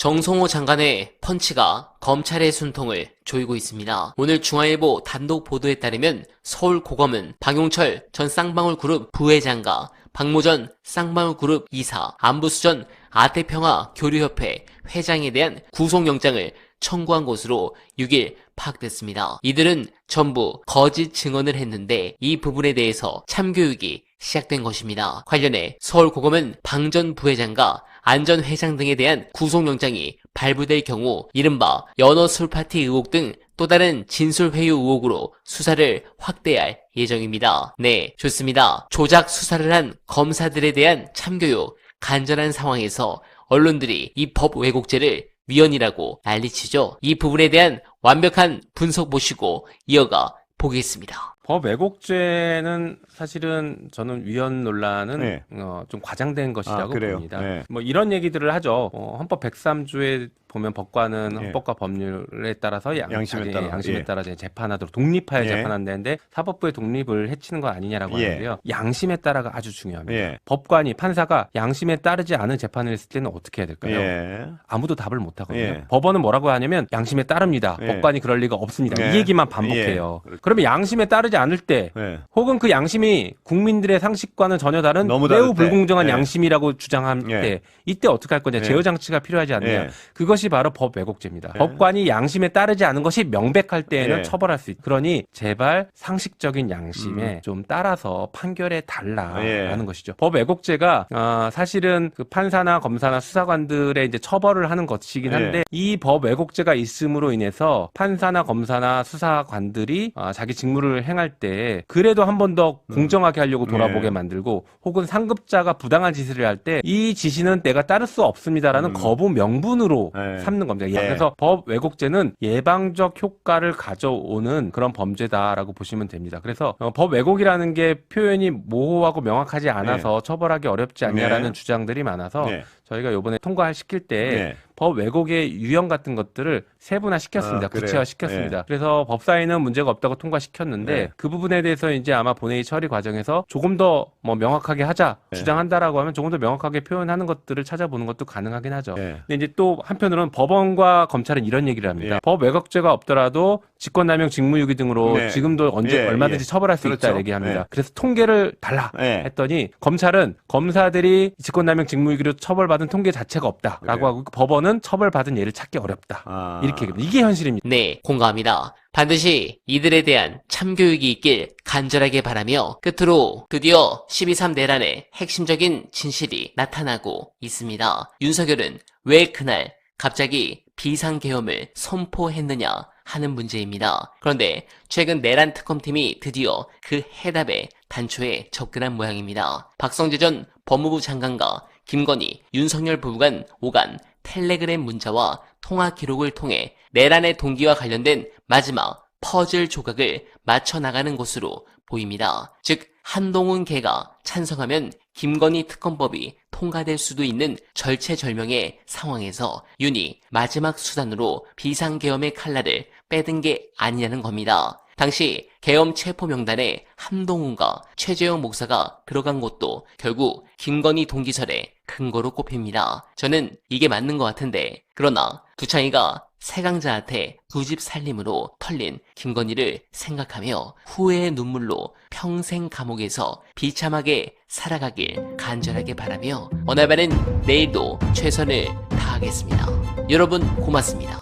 정성호 장관의 펀치가 검찰의 숨통을 조이고 있습니다. 오늘 중앙일보 단독 보도에 따르면 서울고검은 박용철 전 쌍방울그룹 부회장과 박모전 쌍방울그룹 이사, 안부수전 아태평화 교류협회 회장에 대한 구속영장을 청구한 것으로 6일 파악됐습니다. 이들은 전부 거짓 증언을 했는데 이 부분에 대해서 참교육이 시작된 것입니다. 관련해 서울고검은 방 전 부회장과 안 전 회장 등에 대한 구속영장이 발부될 경우 이른바 연어술파티 의혹 등 또 다른 진술회유 의혹으로 수사를 확대할 예정입니다. 네, 좋습니다. 조작 수사를 한 검사들에 대한 참교육, 간절한 상황에서 언론들이 이 법 왜곡죄를 위헌이라고 난리치죠. 이 부분에 대한 완벽한 분석 보시고 이어가 보겠습니다. 법 왜곡죄는 사실은 저는 위헌 논란은 좀 과장된 것이라고 봅니다. 뭐 이런 얘기들을 하죠. 헌법 103조에 보면 법관은 헌법과 법률에 따라서 양심에 따라 재판하도록 독립하여 재판한다는데 사법부의 독립을 해치는 거 아니냐라고 하는데요. 양심에 따라가 아주 중요합니다. 법관이 판사가 양심에 따르지 않은 재판을 했을 때는 어떻게 해야 될까요? 아무도 답을 못 하거든요. 법원은 뭐라고 하냐면 양심에 따릅니다. 법관이 그럴 리가 없습니다. 이 얘기만 반복해요. 그러면 양심에 따르지 않을 때 혹은 그 양심이 국민들의 상식과는 전혀 다른 매우 불공정한 양심이라고 주장할 때 이때 어떻게 할 거냐. 제어 장치가 필요하지 않느냐. 그것이 바로 법 왜곡죄입니다. 법관이 양심에 따르지 않은 것이 명백할 때에는 처벌할 수 있다. 그러니 제발 상식적인 양심에 좀 따라서 판결에 달라라는 것이죠. 법 왜곡죄가 사실은 그 판사나 검사나 수사관들의 이제 처벌을 하는 것이긴 한데 이 법 왜곡죄가 있음으로 인해서 판사나 검사나 수사관들이 자기 직무를 행할 때 그래도 한 번 더 공정하게 하려고 돌아보게 만들고 혹은 상급자가 부당한 지시를 할 때 이 지시는 내가 따를 수 없습니다라는 거부 명분으로 삼는 겁니다. 그래서 법 왜곡죄는 예방적 효과를 가져오는 그런 범죄다라고 보시면 됩니다. 그래서 법 왜곡이라는 게 표현이 모호하고 명확하지 않아서 처벌하기 어렵지 않냐라는 주장들이 많아서 저희가 이번에 통과시킬 때 법 왜곡의 유형 같은 것들을 세분화 시켰습니다. 구체화 시켰습니다. 그래서 법사위는 문제가 없다고 통과시켰는데 그 부분에 대해서 이제 아마 본회의 처리 과정에서 조금 더 뭐 명확하게 하자 주장한다라고 하면 조금 더 명확하게 표현하는 것들을 찾아보는 것도 가능하긴 하죠. 근데 이제 또 한편으로는 법원과 검찰은 이런 얘기를 합니다. 법 왜곡죄가 없더라도 직권남용, 직무유기 등으로 지금도 얼마든지 처벌할 수 있다 얘기합니다. 그래서 통계를 달라 했더니 검찰은 검사들이 직권남용, 직무유기로 처벌받은 통계 자체가 없다라고 하고 법원은 처벌받은 예를 찾기 어렵다. 이렇게 얘기합니다. 이게 현실입니다. 네, 공감합니다. 반드시 이들에 대한 참교육이 있길 간절하게 바라며 끝으로 드디어 12.3 내란의 핵심적인 진실이 나타나고 있습니다. 윤석열은 왜 그날 갑자기 비상계엄을 선포했느냐 하는 문제입니다. 그런데 최근 내란 특검팀이 드디어 그 해답에 단초에 접근한 모양입니다. 박성재 전 법무부 장관과 김건희, 윤석열 부부 간 오간 텔레그램 문자와 통화 기록을 통해 내란의 동기와 관련된 마지막 퍼즐 조각을 맞춰 나가는 것으로 보입니다. 즉 한동훈 개가 찬성하면 김건희 특검법이 통과될 수도 있는 절체절명의 상황에서 윤이 마지막 수단으로 비상계엄의 칼날을 빼든 게 아니냐는 겁니다. 당시 계엄 체포 명단에 한동훈과 최재형 목사가 들어간 것도 결국 김건희 동기설의 근거로 꼽힙니다. 저는 이게 맞는 것 같은데 그러나 두창이가 세강자한테 두 집 살림으로 털린 김건희를 생각하며 후회의 눈물로 평생 감옥에서 비참하게 살아가길 간절하게 바라며 어나바는 내일도 최선을 다하겠습니다. 여러분 고맙습니다.